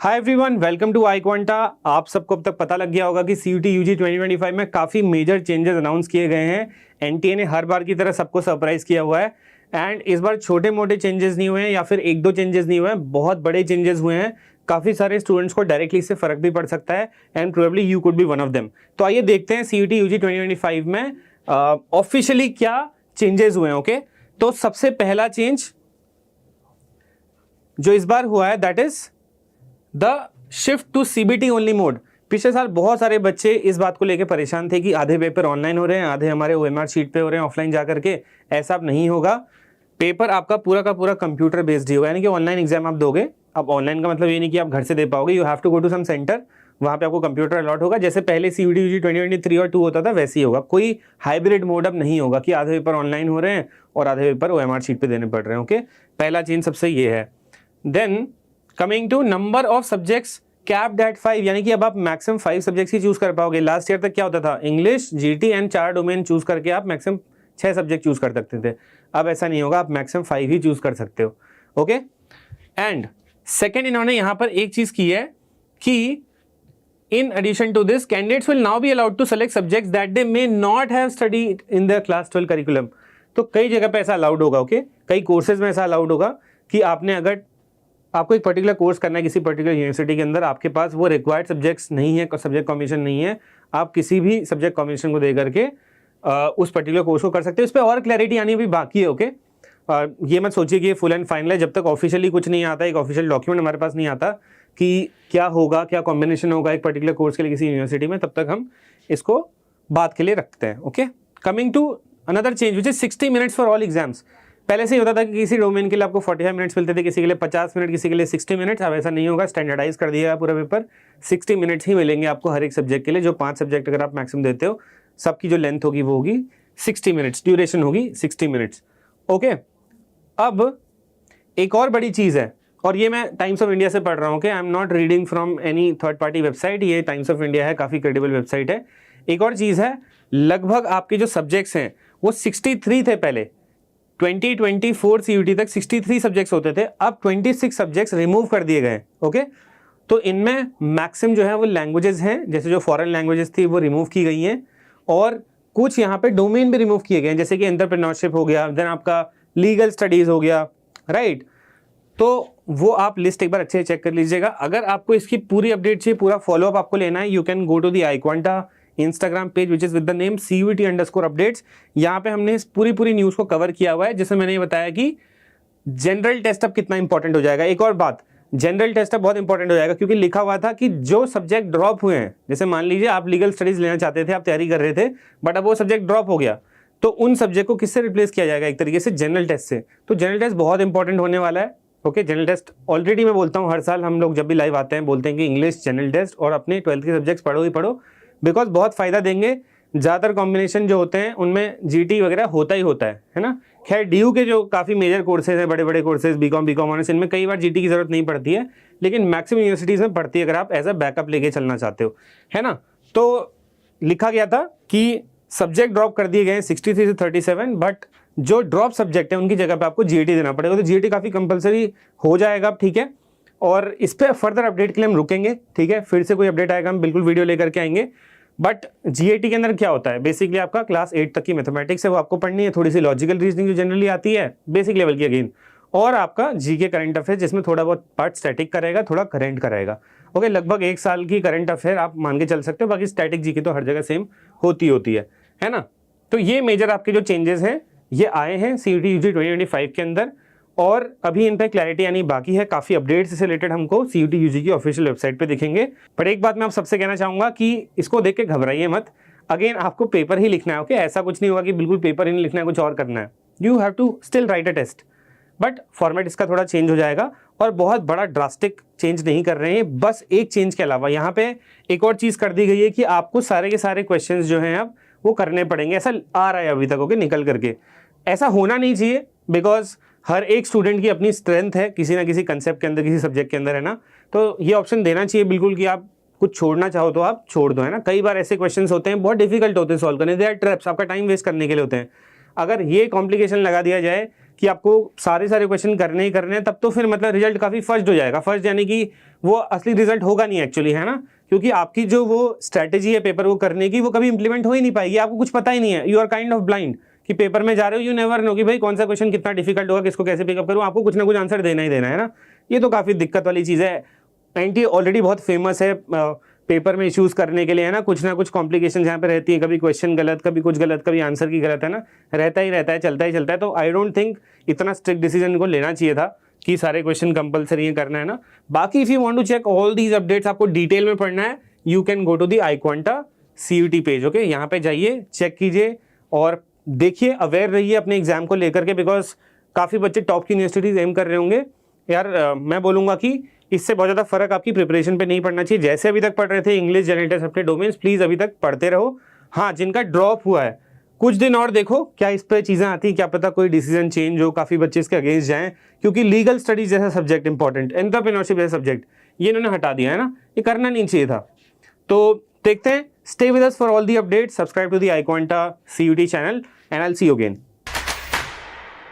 Hi everyone, welcome to iQuanta. आप सबको अब तक पता लग गया होगा कि सीयूटी यूजी 2025 में काफ़ी मेजर चेंजेस अनाउंस किए गए हैं। एनटीए ने हर बार की तरह सबको सरप्राइज किया हुआ है एंड इस बार छोटे मोटे चेंजेस नहीं हुए हैं या फिर एक दो चेंजेस नहीं हुए हैं, बहुत बड़े चेंजेस हुए हैं। काफ़ी सारे स्टूडेंट्स को डायरेक्टली इससे फर्क भी पड़ सकता है and probably you could be one of them. तो आइए देखते हैं सीयूटी यूजी 2025 में ऑफिशियली क्या चेंजेस हुए हैं। ओके, तो सबसे पहला चेंज जो इस बार हुआ है that is the shift to CBT only mode. पिछले साल बहुत सारे बच्चे इस बात को लेकर परेशान थे कि आधे पेपर ऑनलाइन हो रहे हैं, आधे हमारे ओएमआर शीट पे हो रहे हैं ऑफलाइन जा करके। ऐसा अब नहीं होगा। पेपर आपका पूरा का पूरा कंप्यूटर बेस्ड ही होगा, यानी कि ऑनलाइन एग्जाम आप दोगे। अब ऑनलाइन का मतलब ये नहीं कि आप घर से दे पाओगे, you have to go to some centre, वहाँ पे आपको कंप्यूटर अलॉट होगा। जैसे पहले सीयूटी यूजी 2023 और 2 होता था वैसे ही होगा। कोई हाइब्रिड मोड अब नहीं होगा कि आधे पेपर ऑनलाइन हो रहे हैं और आधे पेपर ओएमआर शीट पे देने पड़ रहे हैं। ओके, पहला चेंज सबसे ये है। Then coming to number of subjects capped at 5, यानी कि अब आप मैक्सिमम 5 सब्जेक्ट्स ही चूज कर पाओगे। लास्ट ईयर तक क्या होता था, English, GT and 4 domain choose करके आप मैक्सिमम 6 सब्जेक्ट चूज कर सकते थे। अब ऐसा नहीं होगा, आप मैक्सिमम 5 ही चूज कर सकते हो। ओके, एंड सेकेंड इन्होंने यहां पर एक चीज की है कि in addition to this, candidates will now be allowed to select subjects that they may not have studied in their class 12 curriculum। तो कई जगह पे ऐसा अलाउड होगा। ओके, कई कोर्सेज में ऐसा अलाउड होगा कि आपने अगर आपको एक पर्टिकुलर कोर्स करना है किसी पर्टिकुलर यूनिवर्सिटी के अंदर, आपके पास वो रिक्वायर्ड सब्जेक्ट्स नहीं है, सब्जेक्ट कॉम्बिनेशन नहीं है, आप किसी भी सब्जेक्ट कॉम्बिनेशन को दे करके उस पर्टिकुलर कोर्स को कर सकते हो। इस पर और क्लैरिटी आनी अभी बाकी है। ओके, ये मत सोचिए कि ये फुल एंड फाइनल है। जब तक ऑफिशियली कुछ नहीं आता, एक ऑफिशियल डॉक्यूमेंट हमारे पास नहीं आता कि क्या होगा, क्या कॉम्बिनेशन होगा एक पर्टिकुलर कोर्स के लिए किसी यूनिवर्सिटी में, तब तक हम इसको बात के लिए रखते हैं। Okay, coming to another change which is 60 minutes for all exams. पहले से ही होता था कि किसी डोमेन के लिए आपको 45 मिनट्स मिलते थे, किसी के लिए 50 मिनट, किसी के लिए 60 मिनट्स। अब ऐसा नहीं होगा, स्टैंडर्डाइज कर दिया पूरा पेपर। 60 मिनट्स ही मिलेंगे आपको हर एक सब्जेक्ट के लिए। जो 5 सब्जेक्ट अगर आप मैक्सिमम देते हो, सबकी जो लेंथ होगी वो होगी 60 मिनट्स, ड्यूरेशन होगी 60 मिनट्स। ओके, अब एक और बड़ी चीज़ है, और ये मैं टाइम्स ऑफ इंडिया से पढ़ रहा हूँ। कि I am not reading from any third party website, ये टाइम्स ऑफ इंडिया है, काफ़ी क्रेडिबल वेबसाइट है। एक और चीज़ है, लगभग आपके जो सब्जेक्ट्स हैं वो 63 थे पहले। 2024 सीयूटी तक 63 सब्जेक्ट्स होते थे, अब 26 सब्जेक्ट्स रिमूव कर दिए गए। ओके, तो इनमें मैक्सिमम जो है वो लैंग्वेजेस हैं, जैसे जो फॉरेन लैंग्वेजेस थी वो रिमूव की गई हैं, और कुछ यहाँ पे डोमेन भी रिमूव किए गए हैं, जैसे कि एंटरप्रेन्योरशिप हो गया, देन आपका लीगल स्टडीज हो गया, राइट। तो वो आप लिस्ट एक बार अच्छे से चेक कर लीजिएगा। अगर आपको इसकी पूरी अपडेट चाहिए, पूरा फॉलोअप आपको लेना है, you can go to the iQuanta Instagram page which is with the name CUET_updates। यहाँ पे हमने इस पूरी न्यूज़ को कवर किया हुआ है, जिसमें मैंने ये बताया कि जनरल टेस्ट अब कितना इंपॉर्टेंट हो जाएगा। एक और बात, जनरल टेस्ट अब बहुत इंपॉर्टेंट हो जाएगा, क्योंकि लिखा हुआ था कि जो सब्जेक्ट ड्रॉप हुए हैं, जैसे मान लीजिए आप लीगल स्टडीज लेना चाहते थे, आप तैयारी कर रहे थे, बट अब वो सब्जेक्ट ड्रॉप हो गया, तो उन सब्जेक्ट को किससे रिप्लेस किया जाएगा, एक तरीके से जनरल टेस्ट से। तो जनरल टेस्ट बहुत इंपॉर्टेंट होने वाला है। ओके, जनरल टेस्ट ऑलरेडी मैं बोलता हूँ हर साल हम लोग जब भी लाइव आते हैं बोलते हैं कि इंग्लिश जनरल टेस्ट और अपने 12th के सब्जेक्ट्स पढ़ो ही पढ़ो, बिकॉज बहुत फायदा देंगे। ज़्यादातर कॉम्बिनेशन जो होते हैं उनमें जीटी वगैरह होता ही होता है ना। खैर डीयू के जो काफ़ी मेजर कोर्सेज हैं, बड़े बड़े कोर्सेज, बीकॉम ऑनर्स, इनमें कई बार जीटी की जरूरत नहीं पड़ती है, लेकिन मैक्सिमम यूनिवर्सिटीज़ में पड़ती है अगर आप एज अ बैकअप लेके चलना चाहते हो, है ना। तो लिखा गया था कि सब्जेक्ट ड्रॉप कर दिए गए हैं 63 से 37, बट जो ड्रॉप सब्जेक्ट है उनकी जगह पे आपको जीएटी देना पड़ेगा। तो जीएटी काफ़ी कंपलसरी हो जाएगा, ठीक है। और इस पर फर्दर अपडेट के लिए हम रुकेंगे, ठीक है। फिर से कोई अपडेट आएगा हम बिल्कुल वीडियो लेकर के आएंगे। बट जीएटी के अंदर क्या होता है, बेसिकली आपका क्लास 8 तक की मैथमेटिक्स है वो आपको पढ़नी है, थोड़ी सी लॉजिकल रीजनिंग जो जनरली आती है बेसिक लेवल की अगेन, और आपका जीके करंट अफेयर जिसमें थोड़ा बहुत पार्ट स्टैटिक का रहेगा, थोड़ा करंट का रहेगा। ओके, लगभग 1 साल की करंट अफेयर आप मान के चल सकते हो, बाकी स्टैटिक जीके तो हर जगह सेम होती है ना। तो ये मेजर आपके जो चेंजेस हैं ये आए हैं सीयूटी यूजी 2025 के अंदर, और अभी इन पे क्लैरिटी आनी बाकी है। काफ़ी अपडेट्स से रिलेटेड हमको सीयूटी यूजी की ऑफिशियल वेबसाइट पे दिखेंगे। पर एक बात मैं आप सबसे कहना चाहूँगा कि इसको देख के घबराइए मत। अगेन आपको पेपर ही लिखना है। ओके, ऐसा कुछ नहीं होगा कि बिल्कुल पेपर ही नहीं लिखना है, कुछ और करना है। You have to still write a test, but format इसका थोड़ा चेंज हो जाएगा, और बहुत बड़ा ड्रास्टिक चेंज नहीं कर रहे हैं। बस एक चेंज के अलावा यहाँ पे एक और चीज़ कर दी गई है कि आपको सारे के सारे क्वेश्चंस जो हैं अब वो करने पड़ेंगे। ऐसा आ रहा है अभी तक, ओके, निकल करके। ऐसा होना नहीं चाहिए, बिकॉज हर एक स्टूडेंट की अपनी स्ट्रेंथ है किसी ना किसी कंसेप्ट के अंदर, किसी सब्जेक्ट के अंदर, है ना। तो ये ऑप्शन देना चाहिए बिल्कुल कि आप कुछ छोड़ना चाहो तो आप छोड़ दो, है ना। कई बार ऐसे क्वेश्चंस होते हैं बहुत डिफिकल्ट होते हैं सॉल्व करने, दे आर ट्रैप्स, आपका टाइम वेस्ट करने के लिए होते हैं। अगर ये कॉम्प्लिकेशन लगा दिया जाए कि आपको सारे क्वेश्चन करने ही करने हैं, तब तो फिर मतलब रिजल्ट काफ़ी फर्स्ट हो जाएगा। फर्स्ट यानी कि वो असली रिजल्ट होगा नहीं एक्चुअली, है ना, क्योंकि आपकी जो वो स्ट्रैटेजी है पेपर को करने की वो कभी इंप्लीमेंट हो ही नहीं पाएगी, आपको कुछ पता ही नहीं है, you are kind of blind कि पेपर में जा रहे हो, यू नेवर नो कि भाई कौन सा क्वेश्चन कितना डिफिकल्ट होगा, किसको कैसे पिकअप करूँ, आपको कुछ ना कुछ आंसर देना ही देना है ना। ये तो काफ़ी दिक्कत वाली चीज़ है। एनटीए ऑलरेडी बहुत फेमस है पेपर में इश्यूज करने के लिए, है ना कुछ कॉम्प्लिकेशन यहाँ पे रहती है, कभी क्वेश्चन गलत, कभी कुछ गलत, कभी आंसर की गलत, है ना, रहता ही रहता है, चलता ही चलता है। तो आई डोंट थिंक इतना स्ट्रिक्ट डिसीजन को लेना चाहिए था कि सारे क्वेश्चन कंपलसरी है करना, है ना। बाकी if you want to check all these updates, आपको डिटेल में पढ़ना है, you can go to the iQuanta CUET page. Okay, यहाँ पे जाइए, चेक कीजिए और देखिए, अवेयर रहिए अपने एग्जाम को लेकर के, बिकॉज काफ़ी बच्चे टॉप की यूनिवर्सिटीज एम कर रहे होंगे यार। मैं बोलूँगा कि इससे बहुत ज़्यादा फर्क आपकी प्रिपरेशन पे नहीं पड़ना चाहिए। जैसे अभी तक पढ़ रहे थे इंग्लिश, जनरेटर्स, अपने डोमेन्स, प्लीज़ अभी तक पढ़ते रहो। हाँ, जिनका ड्रॉप हुआ है कुछ दिन और देखो क्या इस पर चीज़ें आती हैं, क्या पता कोई डिसीजन चेंज हो, काफ़ी बच्चे इसके अगेंस्ट जाएं, क्योंकि लीगल स्टडीज जैसा सब्जेक्ट इंपॉर्टेंट, एंटरप्रेन्योरशिप जैसा सब्जेक्ट ये इन्होंने हटा दिया, है ना, ये करना नहीं चाहिए था। तो देखते हैं, stay with us for all the updates, subscribe to the iQuanta CUET channel and I will see you again.